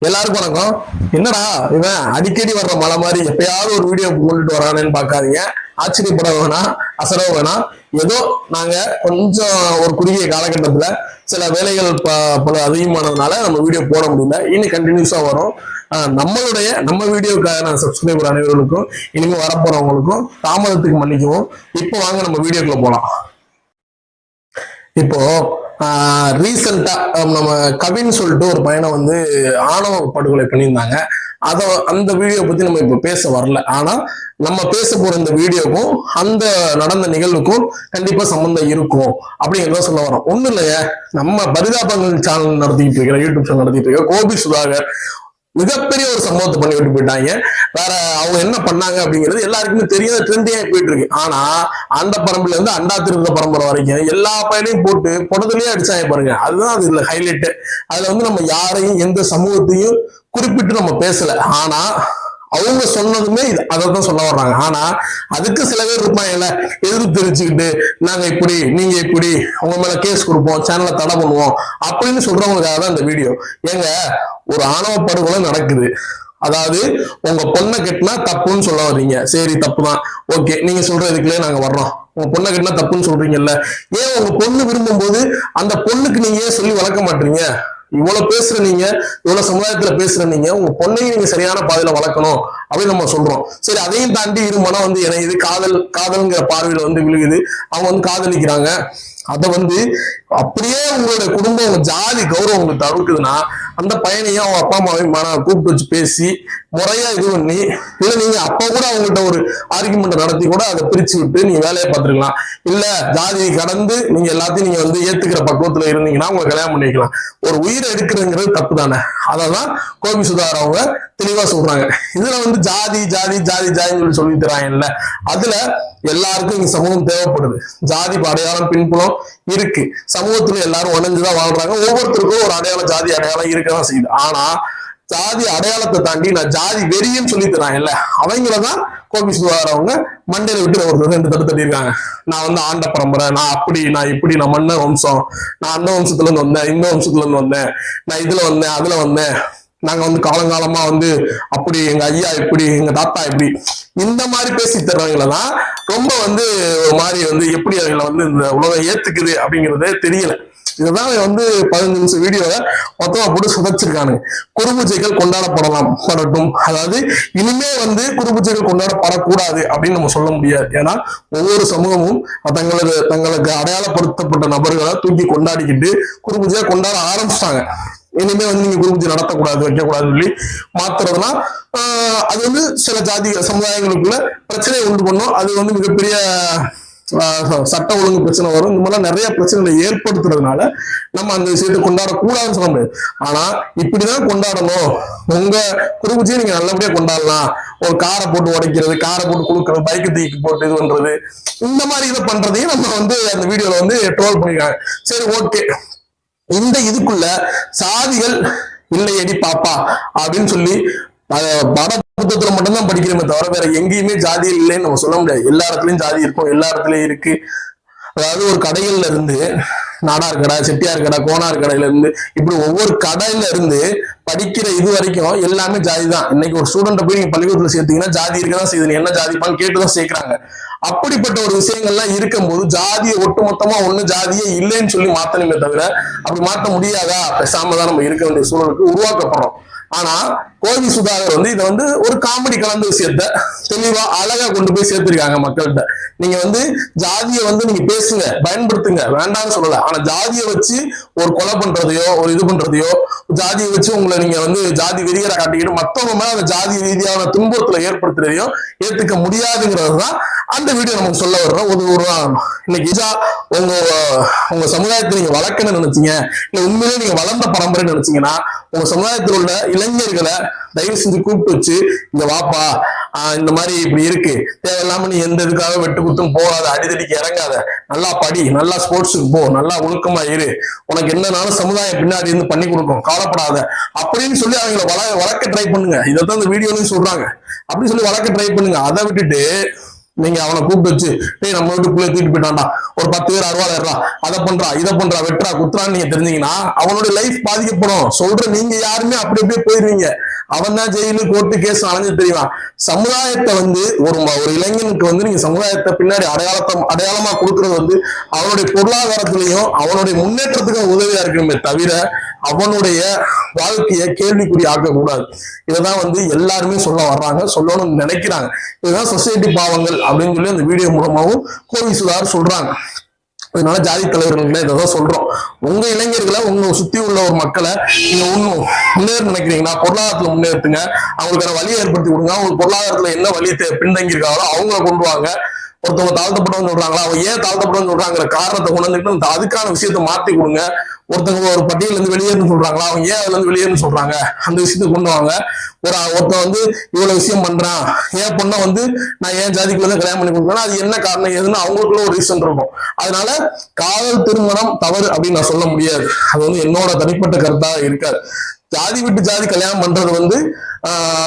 எல்லாருக்கும் வணக்கம். என்னடா இவன் அடிக்கடி வர்ற மலை மாதிரி எப்பயாவது ஒரு வீடியோ கொண்டுட்டு வரானேன்னு பாக்காதீங்க. ஆச்சரியப்பட வேணாம், அசர வேணாம். ஏதோ நாங்க கொஞ்சம் ஒரு குறுகிய காலகட்டத்துல சில வேலைகள் பல அதிகமானதுனால நம்ம வீடியோ போட முடியல. இன்னும் கண்டினியூஸா வரும். நம்ம வீடியோக்காக நான் சப்ஸ்கிரைபர் அனைவர்களுக்கும் இனிமே வரப்போறவங்களுக்கும் தாமதத்துக்கு மன்னிக்கவும். இப்போ வாங்க நம்ம வீடியோக்குள்ள போலாம். இப்போ ரீசெண்டா நம்ம கவின்னு சொல்லிட்டு ஒரு பையனை வந்து ஆணவ படுகொலை பண்ணியிருந்தாங்க. அந்த வீடியோ பத்தி நம்ம இப்ப பேச வரல. ஆனா நம்ம பேச போற இந்த வீடியோக்கும் அந்த நடந்த நிகழ்வுக்கும் கண்டிப்பா சம்பந்தம் இருக்கும் அப்படிங்கிறத சொல்ல வரோம். ஒண்ணு இல்லையா, நம்ம பரிதாபங்கள் சேனல் நடத்திட்டு இருக்கிற யூடியூப் சேனல் நடத்திட்டு இருக்க கோபி சுதாகர் மிகப்பெரிய ஒரு சம்பவத்தை பண்ணி விட்டு போயிட்டாங்க. வேற அவங்க என்ன பண்ணாங்க அப்படிங்கிறது எல்லாருக்குமே தெரியாத ட்ரெண்டியா போயிட்டு இருக்கு. ஆனா அந்த பரம்பரையில இருந்து அண்டா திருத்த பரம்பரை வரைக்கும் எல்லா பையனையும் போட்டு புடத்துலயே அடிச்சாங்க பாருங்க. அதுதான் அது இல்ல ஹைலைட். அதுல வந்து நம்ம யாரையும் எந்த சமூகத்தையும் குறிப்பிட்டு நம்ம பேசல. ஆனா அவங்க சொன்னதுமே அதான் சொல்ல வர்றாங்க. ஆனா அதுக்கு சில பேர் இருப்பாங்கல்ல, எதிர்ப்பு தெரிவிச்சுக்கிட்டு நாங்க இப்படி நீங்க இப்படி உங்க மேல கேஸ் கொடுப்போம், சேனலை தடை பண்ணுவோம் அப்படின்னு சொல்றவங்களுக்காக தான் இந்த வீடியோ. ஏங்க, ஒரு ஆணவ படுகொலை நடக்குது. அதாவது உங்க பொண்ணை கட்டினா தப்புன்னு சொல்ல வர்றீங்க. சரி, தப்பு தான், ஓகே. நீங்க சொல்றதுக்குள்ளே நாங்க வர்றோம். உங்க பொண்ணை கட்டினா தப்புன்னு சொல்றீங்கல்ல, ஏன் உங்க பொண்ணு விரும்பும் போது அந்த பொண்ணுக்கு நீங்க ஏன் சொல்லி வளர்க்க மாட்டீங்க? இவ்வளவு பேசுற நீங்க, இவ்வளவு சமுதாயத்துல பேசுற நீங்க உங்க பொண்ணையும் நீங்க சரியான பாதையில வளர்க்கணும் அப்படின்னு நம்ம சொல்றோம். சரி, அதையும் தாண்டி இரு மனம் வந்து இது காதல்ங்கிற பார்வையில வந்து விழுகுது. அவங்க வந்து காதலிக்கிறாங்க. அதை வந்து அப்படியே உங்களோட குடும்பம் உங்க ஜாதி கௌரவம் உங்களுக்கு தவிர்க்குதுன்னா அந்த பையனையும் அவங்க அப்பா அம்மாவையும் கூப்பிட்டு வச்சு பேசி முறையா இது பண்ணி, இல்ல நீங்க அப்ப கூட அவங்கள்ட்ட ஒரு ஆர்குமெண்ட் நடத்தி கூட அதை பிரிச்சு விட்டு நீங்க வேலையை பார்த்துருக்கலாம். இல்ல ஜாதியை கடந்து நீங்க எல்லாத்தையும் நீங்க வந்து ஏத்துக்கிற பக்குவத்துல இருந்தீங்கன்னா உங்களை கல்யாணம் பண்ணிக்கலாம். ஒரு உயிரை எடுக்கிறதுங்கிறது தப்பு தானே. அததான் கோபி சுதாகர் அவங்க தெளிவா சொல்றாங்க. இதுல வந்து ஜாதி ஜாதி ஜாதி ஜாதின்னு சொல்லி தராங்கல்ல, அதுல எல்லாருக்கும் இங்க சமூகம் தேவைப்படுது. ஜாதி அடையாளம் பின்புலம் இருக்கு. சமூகத்துல எல்லாரும் உணர்ந்துதான் வாழ்றாங்க. ஒவ்வொருத்தருக்கும் ஒரு அடையாளம், ஜாதி அடையாளம் இருக்கதான் செய்யுது. ஆனா ஜாதி அடையாளத்தை தாண்டி நான் ஜாதி வெறியன்னு சொல்லி தராங்கல்ல, அவங்களதான் கோபி சுதாகர் அவங்க மண்டையில விட்டு ஒரு 2 தட்டு தட்டியிருக்காங்க. நான் வந்து ஆண்ட பரம்பரை, நான் அப்படி, நான் இப்படி, நான் மன்ன வம்சம், நான் அந்த வம்சத்துல இருந்து வந்தேன், இந்த வம்சத்துல இருந்து வந்தேன், நான் இதுல வந்தேன் அதுல வந்தேன், நாங்க வந்து காலங்காலமா வந்து அப்படி, எங்க ஐயா இப்படி, எங்க தாத்தா இப்படி, இந்த மாதிரி பேசி தர்றவங்களதான் ரொம்ப வந்து ஒரு மாதிரி வந்து எப்படி அவங்களை வந்து இந்த உலகம் ஏத்துக்குது அப்படிங்கிறதே தெரியல. இதுதான் வந்து 15 நிமிஷம் வீடியோவை மொத்தமா போட்டு சுதைச்சிருக்கானுங்க. குருபூஜைகள் படட்டும். அதாவது இனிமே வந்து குருபூஜைகள் கொண்டாடப்படக்கூடாது அப்படின்னு நம்ம சொல்ல முடியாது. ஏன்னா ஒவ்வொரு சமூகமும் தங்களுக்கு அடையாளப்படுத்தப்பட்ட நபர்களை தூக்கி கொண்டாடிக்கிட்டு குருபூஜையை கொண்டாட ஆரம்பிச்சிட்டாங்க. இனிமே வந்து நீங்க குருபூஜை நடத்தக்கூடாது, வைக்கக்கூடாதுன்னு சொல்லி மாத்துறதுனா அது வந்து சில ஜாதி சமுதாயங்களுக்குள்ள பிரச்சனையை உண்டு பண்ணும். அது வந்து மிகப்பெரிய சட்ட ஒழுங்கு பிரச்சனை வரும். இந்த மாதிரிலாம் நிறைய பிரச்சனைகளை ஏற்படுத்துறதுனால நம்ம அந்த விஷயத்தை கொண்டாடக்கூடாதுன்னு சொல்ல முடியாது. ஆனா இப்படிதான் கொண்டாடணும். உங்க குருபூஜையை நீங்க நல்லபடியா கொண்டாடலாம். ஒரு காரை போட்டு உடைக்கிறது, காரை போட்டு கொடுக்கறது, பைக்கு தூக்கி போட்டு இது பண்றது, இந்த மாதிரி இதை பண்றதையும் நம்ம வந்து அந்த வீடியோல வந்து ட்ரோல் பண்ணிருக்காங்க. சரி, ஓகே. இந்த இதுக்குள்ள சாதிகள் இல்லையடி பாப்பா அப்படின்னு சொல்லி புத்தகத்துல மட்டும்தான் படிக்கிறோமே தவிர வேற எங்கேயுமே ஜாதி இல்லைன்னு நம்ம சொல்ல முடியாது. எல்லா இடத்துலயும் ஜாதி இருக்கும், எல்லா இடத்துலயும் இருக்கு. அதாவது ஒரு கடைகள்ல இருந்து நாடார் கடை, செட்டியார் கடை, கோனார் கடையில இருந்து இப்படி ஒவ்வொரு கடையில இருந்து படிக்கிற இது வரைக்கும் எல்லாமே ஜாதி தான். இன்னைக்கு ஒரு ஸ்டூடெண்ட்டை போய் நீங்க பள்ளிக்கூடத்துல சேர்த்தீங்கன்னா ஜாதி இருக்கதான் செய்யுது, என்ன ஜாதிப்பான்னு கேட்டுதான் சேர்க்கிறாங்க. அப்படிப்பட்ட ஒரு விஷயங்கள்லாம் இருக்கும்போது ஜாதியை ஒட்டுமொத்தமா ஒண்ணு ஜாதியே இல்லைன்னு சொல்லி மாத்தணுமே தவிர அப்படி மாற்ற முடியாதா? பேசாம தான் நம்ம இருக்க வேண்டிய சூழலுக்கு உருவாக்கப்படுறோம். ஆனா கோபி சுதாகர் வந்து இதை வந்து ஒரு காமெடி கலந்த விஷயத்த தெளிவா அழகா கொண்டு போய் சேர்த்திருக்காங்க மக்கள்கிட்ட. நீங்க வந்து ஜாதியை வந்து நீங்க பேசுங்க, பயன்படுத்துங்க, வேண்டாம்னு சொல்லல. ஆனா ஜாதியை வச்சு ஒரு கொலை பண்றதையோ ஒரு இது பண்றதையோ, ஜாதியை வச்சு உங்களை நீங்க வந்து ஜாதி வெறியரை காட்டிக்கிட்டு மத்தவங்க மேல அந்த ஜாதி ரீதியான துன்புறுத்தலை ஏற்படுத்துறதையோ ஏத்துக்க முடியாதுங்கிறதுதான் அந்த வீடியோ நமக்கு சொல்ல வர்றோம். ஒரு இன்னைக்கு உங்க சமுதாயத்தை நீங்க வளர்க்கணும்னு நினைச்சீங்க, இல்ல உண்மையிலே நீங்க வளர்ந்த பரம்பரை நினைச்சீங்கன்னா உங்க சமுதாயத்தில் உள்ள இளைஞர்களை தயவு செஞ்சு கூப்பிட்டு வச்சு, இந்த வாப்பா இந்த மாதிரி இப்படி இருக்கு, தேவையில்லாம நீ எந்த இதுக்காக வெட்டு குத்தும் போகாத, அடிதடிக்கு இறங்காத, நல்லா படி, நல்லா ஸ்போர்ட்ஸுக்கு போ, நல்லா ஒழுக்கமா இரு, உனக்கு என்னன்னாலும் சமுதாயம் பின்னாடி இருந்து பண்ணி கொடுக்கும், கவலைப்படாத அப்படின்னு சொல்லி அவங்களை வளர்க்க ட்ரை பண்ணுங்க. இதைத்தான் இந்த வீடியோலையும் சொல்றாங்க. அப்படின்னு சொல்லி வளர்க்க ட்ரை பண்ணுங்க. அதை விட்டுட்டு நீங்க அவனை கூப்பிட்டு வச்சு டேய் நம்ம வீட்டுக்குள்ளே தூக்கிட்டு போயிட்டான்டா, ஒரு 10 பேர் அருவாளா, அதை பண்றா இதை பண்றா வெட்டுறா குத்துறான்னு நீங்க தெரிஞ்சீங்கன்னா அவனுடைய லைஃப் பாதிக்கப்படும். சொல்ற நீங்க யாருமே அப்படி அப்படியே போயிருவீங்க. அவன் தான் ஜெயிலு கோர்ட்டு கேஸ் அலைஞ்சு தெரியுவான். சமுதாயத்தை வந்து ஒரு இளைஞனுக்கு வந்து நீங்க சமுதாயத்தை பின்னாடி அடையாளமா கொடுக்கறது வந்து அவனுடைய பொருளாதாரத்திலையும் அவனுடைய முன்னேற்றத்துக்கும் உதவியா இருக்கணுமே தவிர அவனுடைய வாழ்க்கையை கேள்விக்குறி ஆக்கக்கூடாது. இதைதான் வந்து எல்லாருமே சொல்ல வர்றாங்க, சொல்லணும்னு நினைக்கிறாங்க. இதுதான் சொசைட்டி பாவங்கள் அப்படின்னு சொல்லி அந்த வீடியோ மூலமாகவும் கோவி சுதார் சொல்றாங்க. அதனால ஜாதி தலைவர்களே இதான் சொல்றோம். உங்க இளைஞர்களை உங்க சுத்தி உள்ள ஒரு மக்களை நீங்க ஒன்னும் முன்னேற நினைக்கிறீங்கன்னா பொருளாதாரத்துல முன்னேற்றுங்க, அவங்களுக்கான வழியை ஏற்படுத்தி கொடுங்க. அவங்களுக்கு பொருளாதாரத்துல என்ன வழி பின்தங்கி இருக்காங்களோ அவங்கள கொண்டு வாங்க. ஒருத்தவங்க தாழ்த்தப்பட்டவங்க சொல்றாங்களா, அவங்க ஏன் தாழ்த்தப்பட்டவங்க சொல்றாங்கிற காரணத்தை கொண்டு வந்துட்டு அதுக்கான விஷயத்த மாத்தி கொடுங்க. ஒருத்தவங்க ஒரு பட்டியல இருந்து வெளியேறுன்னு சொல்றாங்களா, அவங்க ஏன் அதுல இருந்து வெளியேறுன்னு சொல்றாங்க, அந்த விஷயத்த கொண்டு வாங்க. ஒருத்தன் வந்து இவ்வளவு விஷயம் பண்றான், ஏன் பொண்ணை வந்து நான் ஏன் ஜாதிக்குள்ள வந்து கல்யாணம் பண்ணி கொடுக்குறேன்னா அது என்ன காரணம் ஏதுன்னு அவங்களுக்குள்ள ஒரு ரீசன் இருக்கும். அதனால காதல் திருமணம் தவறு அப்படின்னு நான் சொல்ல முடியாது. அது வந்து என்னோட தனிப்பட்ட கருத்தா இருக்காது. ஜாதி விட்டு ஜாதி கல்யாணம் பண்றது வந்து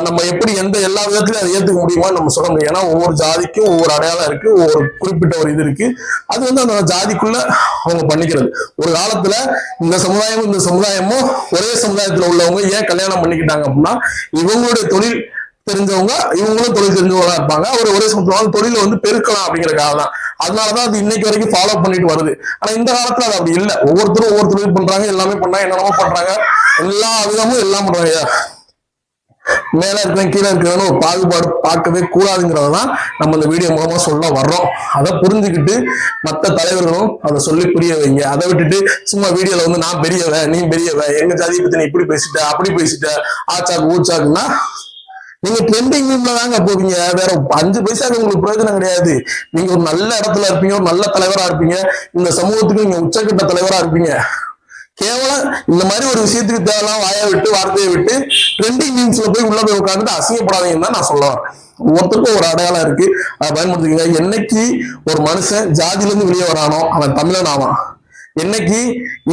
நம்ம எப்படி எல்லா விதத்திலையும் அதை ஏத்துக்க முடியுமான்னு நம்ம சொல்ல முடியும். ஏன்னா ஒவ்வொரு ஜாதிக்கும் ஒவ்வொரு அடையாளம் இருக்கு, ஒவ்வொரு குறிப்பிட்ட ஒரு இது இருக்கு. அது வந்து அந்த ஜாதிக்குள்ள அவங்க பண்ணிக்கிறது. ஒரு காலத்துல இந்த சமுதாயமும் இந்த சமுதாயமும் ஒரே சமுதாயத்துல உள்ளவங்க ஏன் கல்யாணம் பண்ணிக்கிட்டாங்க அப்படின்னா இவங்களுடைய தொழில் தெரிஞ்சவங்க இவங்களும் தொழில் தெரிஞ்சவங்களா இருப்பாங்க. ஒரே சமுதாயம் தொழில வந்து பெருக்கலாம் அப்படிங்கிறதுக்காக தான். அதனாலதான் அது இன்னைக்கு வரைக்கும் ஃபாலோ பண்ணிட்டு வருது. ஆனா இந்த காலத்துல அது அப்படி இல்லை. ஒவ்வொருத்தரும் ஒவ்வொரு தொழில் பண்றாங்க, எல்லாமே பண்றாங்க, என்னென்னமோ பண்றாங்க, எல்லா விதமும் எல்லாம் பண்றாங்க. மேல இருக்கிற கீழே இருக்கிறவனு ஒரு பாகுபாடு பார்க்கவே கூடாதுங்கிறதான் நம்ம இந்த வீடியோ மூலமா சொல்ல வர்றோம். அதை புரிஞ்சுக்கிட்டு மற்ற தலைவர்களும் அதை சொல்லி புரிய வைங்க. அதை விட்டுட்டு சும்மா வீடியோல வந்து நான் பெரியவன் நீ பெரியவன் எங்க ஜாதியை பத்தி நீ இப்படி பேசிட்ட அப்படி பேசிட்ட ஆச்சாக்கு ஊச்சாக்குன்னா நீங்க ட்ரெண்டிங் மீம்ல தாங்க போவீங்க. வேற 5 பைசாக்கு உங்களுக்கு பிரயோஜனம் கிடையாது. நீங்க ஒரு நல்ல இடத்துல இருப்பீங்க, ஒரு நல்ல தலைவரா இருப்பீங்க, இந்த சமூகத்துக்கு நீங்க உச்சக்கட்ட தலைவரா இருப்பீங்க. கேவலம் இந்த மாதிரி ஒரு விஷயத்துக்கு தேவையெல்லாம் வாயை விட்டு வார்த்தையை விட்டு ட்ரெண்டிங் மீம்ஸ்ல போய் உள்ள போய் உட்காந்துட்டு அசிங்கப்படாதீங்கன்னு தான் நான் சொல்லுவேன். ஒவ்வொருத்தருக்கும் ஒரு அடையாளம் இருக்கு, அதை பயன்படுத்திக்கங்க. என்னைக்கு ஒரு மனுஷன் ஜாதியில இருந்து வெளியே வரானோ அவன் தமிழன் ஆவான். என்னைக்கு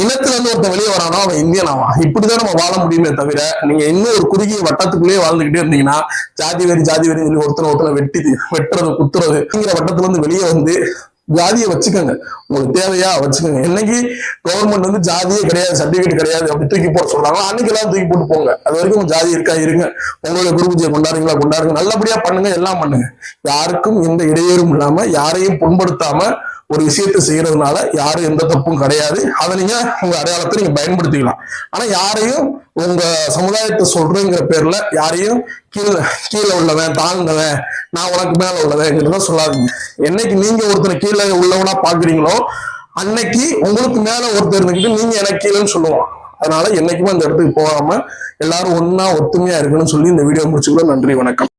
இனத்துல இருந்து ஒருத்தன் வெளியே வரானோ அவன் இந்தியன் ஆவான். இப்படிதான் நம்ம வாழ முடியுமே தவிர நீங்க இன்னும் ஒரு குறுகிய வட்டத்துக்குள்ளேயே வாழ்ந்துகிட்டே இருந்தீங்கன்னா ஜாதி வெறி சொல்லி ஒருத்தனை வெட்டுறது குத்துறதுங்கிற வட்டத்துல இருந்து வெளியே வந்து ஜாதியை வச்சுக்கோங்க, உங்களுக்கு தேவையா வச்சுக்கோங்க. என்னைக்கு கவர்மெண்ட் வந்து ஜாதியே கிடையாது, சர்டிபிகேட் கிடையாது அப்படி தூக்கி போட சொல்றாங்களோ அன்னைக்கு எல்லாம் தூக்கி போட்டு போங்க. அது வரைக்கும் ஜாதி இருக்கா இருங்க, உங்களுடைய குரு பூஜையை கொண்டாடுங்க, நல்லபடியா பண்ணுங்க, எல்லாம் பண்ணுங்க. யாருக்கும் எந்த இடையூறும் இல்லாம யாரையும் புண்படுத்தாம ஒரு விஷயத்தை செய்யறதுனால யாரும் எந்த தப்பும் கிடையாது. அதை நீங்க உங்க அடையாளத்தை நீங்க பயன்படுத்திக்கலாம். ஆனா யாரையும் உங்க சமுதாயத்தை சொல்றேங்கிற பேர்ல யாரையும் கீழே உள்ளவன் தாழ்ந்தவன் நான் உனக்கு மேல உள்ளவங்கிறத சொல்லாதீங்க. என்னைக்கு நீங்க ஒருத்தனை கீழே உள்ளவனா பாக்குறீங்களோ அன்னைக்கு உங்களுக்கு மேல ஒருத்தர் இருந்துக்கிட்டு நீங்க எனக்கு கீழேன்னு சொல்லுவோம். அதனால என்னைக்குமே அந்த இடத்துக்கு போகாம எல்லாரும் ஒன்னா ஒத்துமையா இருக்கணும்னு சொல்லி இந்த வீடியோ முடிச்சுக்கலாம். நன்றி, வணக்கம்.